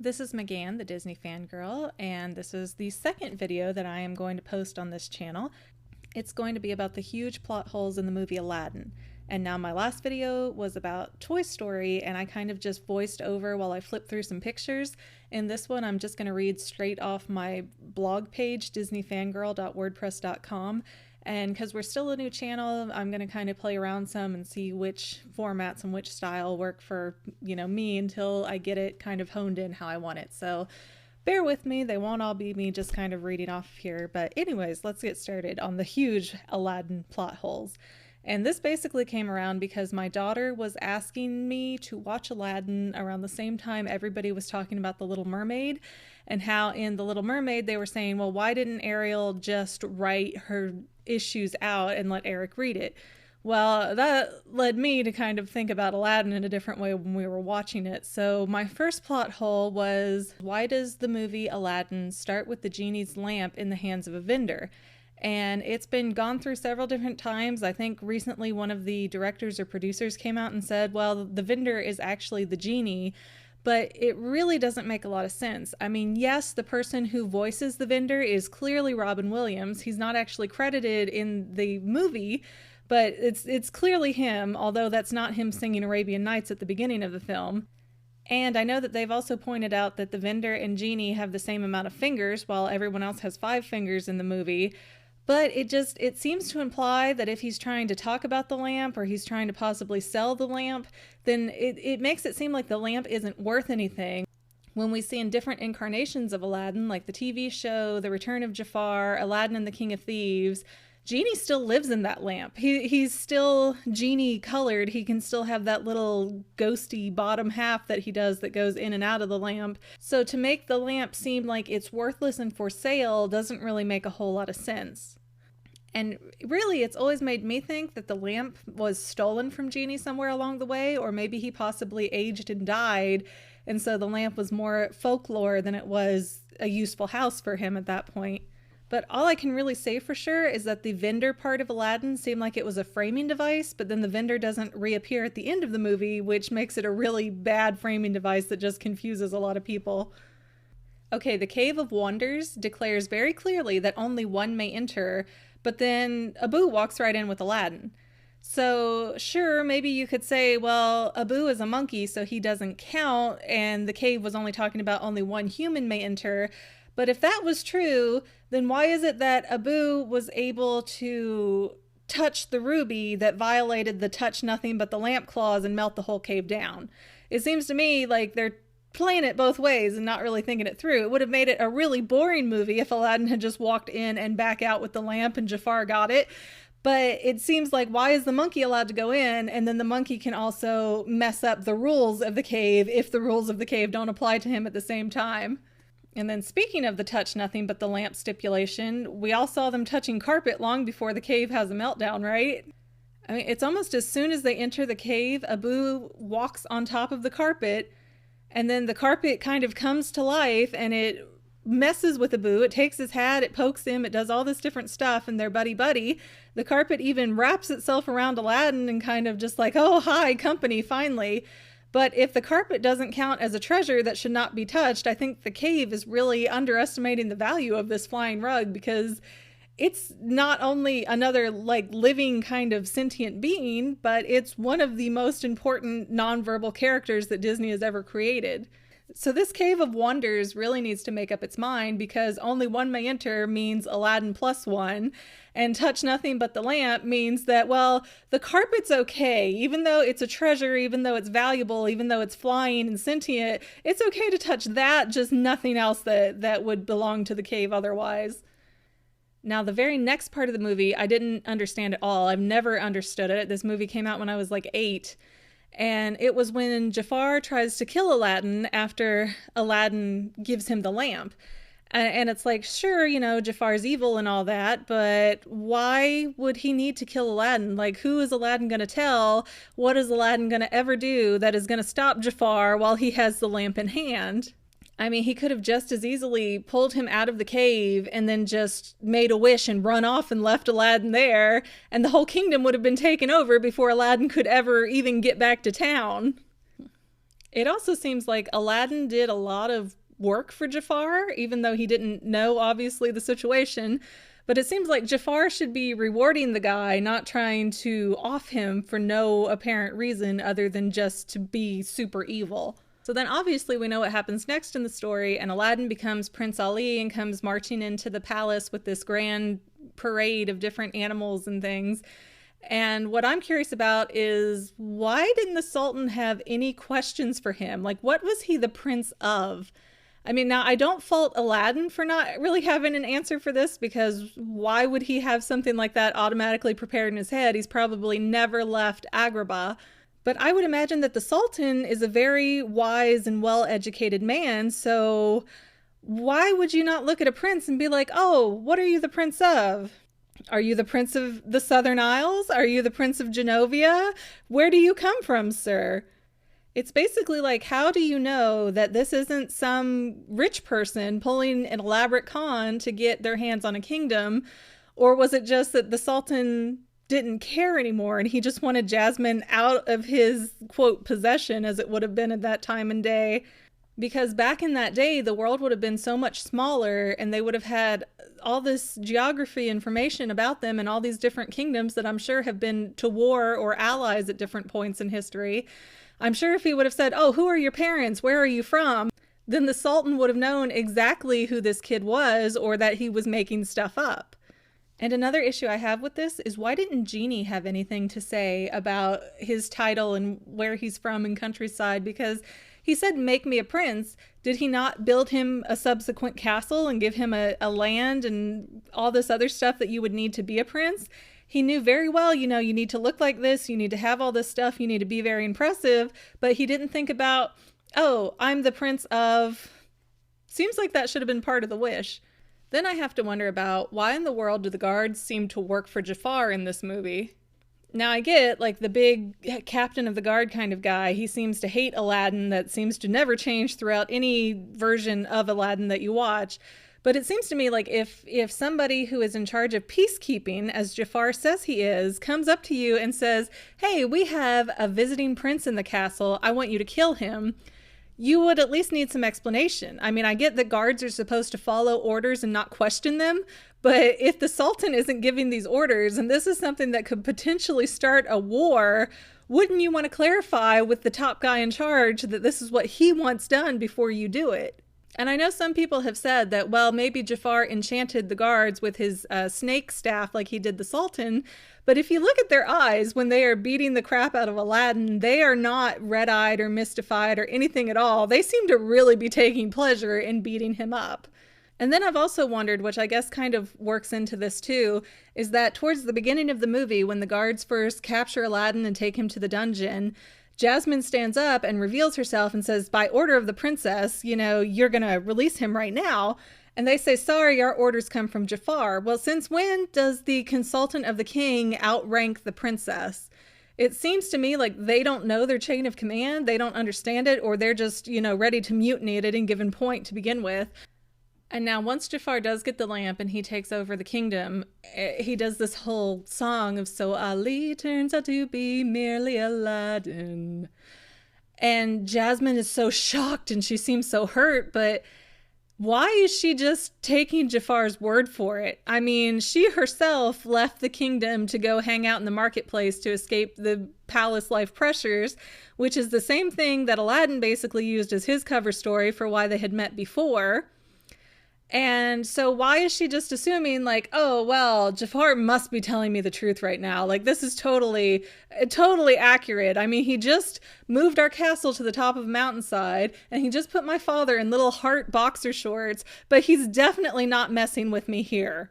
This is McGann, the Disney fangirl, and this is the second video that I am going to post on this channel. It's going to be about the huge plot holes in the movie Aladdin. And now my last video was about Toy Story, and I kind of just voiced over while I flipped through some pictures. In this one, I'm just going to read straight off my blog page, disneyfangirl.wordpress.com. And because we're still a new channel, I'm going to kind of play around some and see which formats and which style work for, me until I get it kind of honed in how I want it. So bear with me. They won't all be me just kind of reading off here. But anyways, let's get started on the huge Aladdin plot holes. And this basically came around because my daughter was asking me to watch Aladdin around the same time everybody was talking about The Little Mermaid, and how in The Little Mermaid they were saying, well, why didn't Ariel just write her issues out and let Eric read it? Well, that led me to kind of think about Aladdin in a different way when we were watching it. So my first plot hole was, why does the movie Aladdin start with the genie's lamp in the hands of a vendor? And it's been gone through several different times. I think recently one of the directors or producers came out and said, well, the vendor is actually the genie, but it really doesn't make a lot of sense. I mean, yes, the person who voices the vendor is clearly Robin Williams. He's not actually credited in the movie, but it's clearly him, although that's not him singing Arabian Nights at the beginning of the film. And I know that they've also pointed out that the vendor and genie have the same amount of fingers, while everyone else has 5 fingers in the movie. But it seems to imply that if he's trying to talk about the lamp, or he's trying to possibly sell the lamp, then it makes it seem like the lamp isn't worth anything. When we see in different incarnations of Aladdin, like the TV show, The Return of Jafar, Aladdin and the King of Thieves, Genie still lives in that lamp. He's still genie colored. He can still have that little ghosty bottom half that he does that goes in and out of the lamp. So to make the lamp seem like it's worthless and for sale doesn't really make a whole lot of sense. And really, it's always made me think that the lamp was stolen from Genie somewhere along the way, or maybe he possibly aged and died, and so the lamp was more folklore than it was a useful house for him at that point. But all I can really say for sure is that the vendor part of Aladdin seemed like it was a framing device, but then the vendor doesn't reappear at the end of the movie, which makes it a really bad framing device that just confuses a lot of people. Okay, the Cave of Wonders declares very clearly that only one may enter, but then Abu walks right in with Aladdin. So sure, maybe you could say, well, Abu is a monkey, so he doesn't count, and the cave was only talking about only one human may enter. But if that was true, then why is it that Abu was able to touch the ruby that violated the touch nothing but the lamp clause and melt the whole cave down? It seems to me like they're playing it both ways and not really thinking it through. It would have made it a really boring movie if Aladdin had just walked in and back out with the lamp and Jafar got it. But it seems like, why is the monkey allowed to go in, and then the monkey can also mess up the rules of the cave if the rules of the cave don't apply to him at the same time? And then speaking of the touch nothing but the lamp stipulation, we all saw them touching carpet long before the cave has a meltdown, right? I mean, it's almost as soon as they enter the cave, Abu walks on top of the carpet, and then the carpet kind of comes to life and it messes with Abu. It takes his hat, it pokes him, it does all this different stuff, and they're buddy-buddy. The carpet even wraps itself around Aladdin and kind of just like, oh, hi, company, finally. But if the carpet doesn't count as a treasure that should not be touched, I think the cave is really underestimating the value of this flying rug, because it's not only another living kind of sentient being, but it's one of the most important nonverbal characters that Disney has ever created. So this Cave of Wonders really needs to make up its mind, because only one may enter means Aladdin plus one, and touch nothing but the lamp means that, well, the carpet's okay. Even though it's a treasure, even though it's valuable, even though it's flying and sentient, it's okay to touch that, just nothing else that would belong to the cave otherwise. Now, the very next part of the movie, I didn't understand at all. I've never understood it. This movie came out when I was like 8. And it was when Jafar tries to kill Aladdin after Aladdin gives him the lamp. And it's like, sure, Jafar's evil and all that, but why would he need to kill Aladdin? Like, who is Aladdin going to tell? What is Aladdin going to ever do that is going to stop Jafar while he has the lamp in hand? I mean, he could have just as easily pulled him out of the cave and then just made a wish and run off and left Aladdin there, and the whole kingdom would have been taken over before Aladdin could ever even get back to town. It also seems like Aladdin did a lot of work for Jafar, even though he didn't know, obviously, the situation. But it seems like Jafar should be rewarding the guy, not trying to off him for no apparent reason other than just to be super evil. So then obviously we know what happens next in the story, and Aladdin becomes Prince Ali and comes marching into the palace with this grand parade of different animals and things. And what I'm curious about is, why didn't the Sultan have any questions for him? Like, what was he the prince of? I mean, now I don't fault Aladdin for not really having an answer for this, because why would he have something like that automatically prepared in his head? He's probably never left Agrabah. But I would imagine that the Sultan is a very wise and well-educated man, so why would you not look at a prince and be like, oh, what are you the prince of? Are you the prince of the Southern Isles? Are you the prince of Genovia? Where do you come from, sir? It's basically like, how do you know that this isn't some rich person pulling an elaborate con to get their hands on a kingdom? Or was it just that the Sultan didn't care anymore and he just wanted Jasmine out of his, quote, possession, as it would have been at that time and day? Because back in that day, the world would have been so much smaller, and they would have had all this geography information about them and all these different kingdoms that I'm sure have been to war or allies at different points in history. I'm sure if he would have said, oh, who are your parents? Where are you from? Then the Sultan would have known exactly who this kid was, or that he was making stuff up. And another issue I have with this is, why didn't Genie have anything to say about his title and where he's from and countryside? Because he said, make me a prince. Did he not build him a subsequent castle and give him a land and all this other stuff that you would need to be a prince? He knew very well, you need to look like this, you need to have all this stuff, you need to be very impressive, but he didn't think about, oh, I'm the prince of... Seems like that should have been part of the wish. Then I have to wonder about, why in the world do the guards seem to work for Jafar in this movie? Now I get, like, the big captain of the guard kind of guy, he seems to hate Aladdin, that seems to never change throughout any version of Aladdin that you watch. But it seems to me like if somebody who is in charge of peacekeeping, as Jafar says he is, comes up to you and says, hey, we have a visiting prince in the castle, I want you to kill him, you would at least need some explanation. I mean, I get that guards are supposed to follow orders and not question them, but if the Sultan isn't giving these orders, and this is something that could potentially start a war, wouldn't you want to clarify with the top guy in charge that this is what he wants done before you do it? And I know some people have said that, well, maybe Jafar enchanted the guards with his snake staff like he did the Sultan. But if you look at their eyes when they are beating the crap out of Aladdin, they are not red-eyed or mystified or anything at all. They seem to really be taking pleasure in beating him up. And then I've also wondered, which I guess kind of works into this too, is that towards the beginning of the movie, when the guards first capture Aladdin and take him to the dungeon, Jasmine stands up and reveals herself and says, by order of the princess, you're going to release him right now. And they say, sorry, our orders come from Jafar. Well, since when does the consultant of the king outrank the princess? It seems to me like they don't know their chain of command, they don't understand it, or they're just, ready to mutiny at any given point to begin with. And now once Jafar does get the lamp and he takes over the kingdom, he does this whole song of, so Ali turns out to be merely Aladdin. And Jasmine is so shocked and she seems so hurt, but why is she just taking Jafar's word for it? I mean, she herself left the kingdom to go hang out in the marketplace to escape the palace life pressures, which is the same thing that Aladdin basically used as his cover story for why they had met before. And so why is she just assuming like, oh, well, Jafar must be telling me the truth right now. Like, this is totally accurate. I mean, he just moved our castle to the top of a mountainside and he just put my father in little heart boxer shorts, but he's definitely not messing with me here.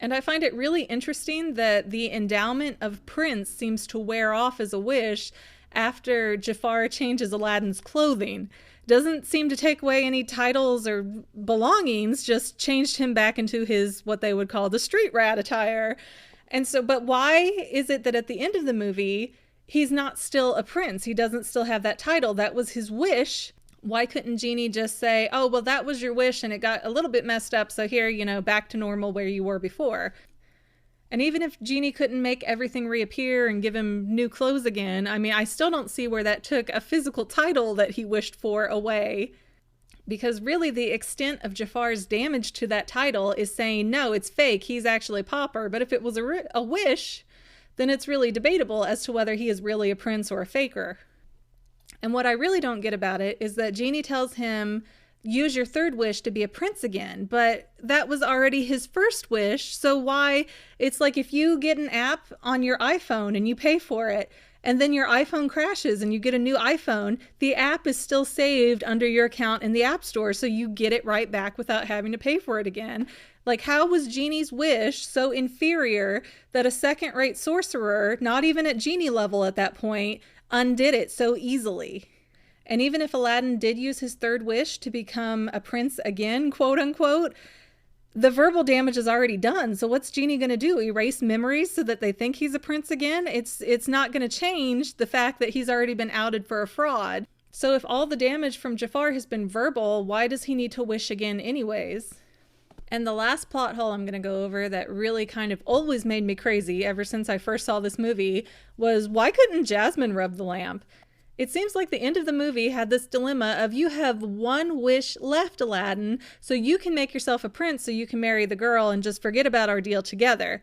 And I find it really interesting that the endowment of prince seems to wear off as a wish after Jafar changes Aladdin's clothing. Doesn't seem to take away any titles or belongings, just changed him back into his, what they would call the street rat attire. And so, but why is it that at the end of the movie, he's not still a prince? He doesn't still have that title. That was his wish. Why couldn't Genie just say, oh, well, that was your wish and it got a little bit messed up, so here, back to normal where you were before? And even if Genie couldn't make everything reappear and give him new clothes again, I mean, I still don't see where that took a physical title that he wished for away. Because really the extent of Jafar's damage to that title is saying, no, it's fake, he's actually Popper. But if it was a wish, then it's really debatable as to whether he is really a prince or a faker. And what I really don't get about it is that Genie tells him, use your third wish to be a prince again. But that was already his first wish. So why? It's like if you get an app on your iPhone and you pay for it, and then your iPhone crashes and you get a new iPhone, the app is still saved under your account in the App Store, so you get it right back without having to pay for it again. Like, how was Genie's wish so inferior that a second-rate sorcerer, not even at Genie level at that point, undid it so easily? And even if Aladdin did use his third wish to become a prince again, quote unquote, the verbal damage is already done. So what's Genie going to do? Erase memories so that they think he's a prince again? It's not going to change the fact that he's already been outed for a fraud. So if all the damage from Jafar has been verbal, why does he need to wish again anyways? And the last plot hole I'm going to go over that really kind of always made me crazy ever since I first saw this movie was, why couldn't Jasmine rub the lamp? It seems like the end of the movie had this dilemma of, you have one wish left, Aladdin, so you can make yourself a prince so you can marry the girl and just forget about our deal together.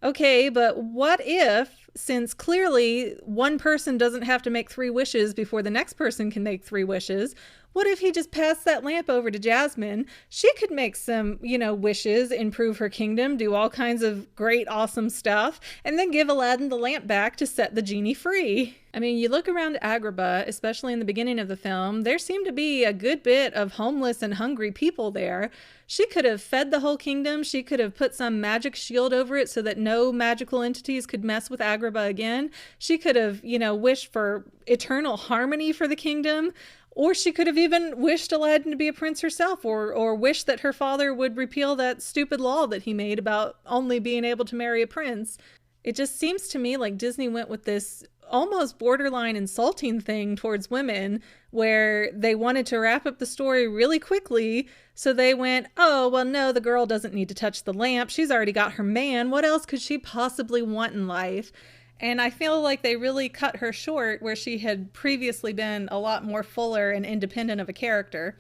Okay, but what if, since clearly one person doesn't have to make 3 wishes before the next person can make 3 wishes, what if he just passed that lamp over to Jasmine? She could make some, wishes, improve her kingdom, do all kinds of great, awesome stuff, and then give Aladdin the lamp back to set the genie free. I mean, you look around Agrabah, especially in the beginning of the film, there seemed to be a good bit of homeless and hungry people there. She could have fed the whole kingdom. She could have put some magic shield over it so that no magical entities could mess with Agrabah again. She could have, wished for eternal harmony for the kingdom. Or she could have even wished Aladdin to be a prince herself, or wished that her father would repeal that stupid law that he made about only being able to marry a prince. It just seems to me like Disney went with this almost borderline insulting thing towards women, where they wanted to wrap up the story really quickly. So they went, oh, well, no, the girl doesn't need to touch the lamp. She's already got her man. What else could she possibly want in life? And I feel like they really cut her short where she had previously been a lot more fuller and independent of a character.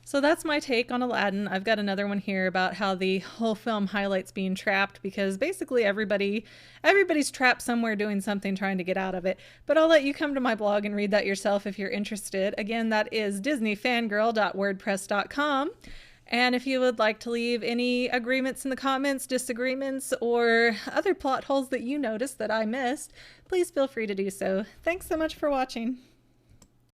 So that's my take on Aladdin. I've got another one here about how the whole film highlights being trapped, because basically everybody's trapped somewhere doing something, trying to get out of it. But I'll let you come to my blog and read that yourself if you're interested. Again, that is disneyfangirl.wordpress.com. And if you would like to leave any agreements in the comments, disagreements, or other plot holes that you noticed that I missed, please feel free to do so. Thanks so much for watching.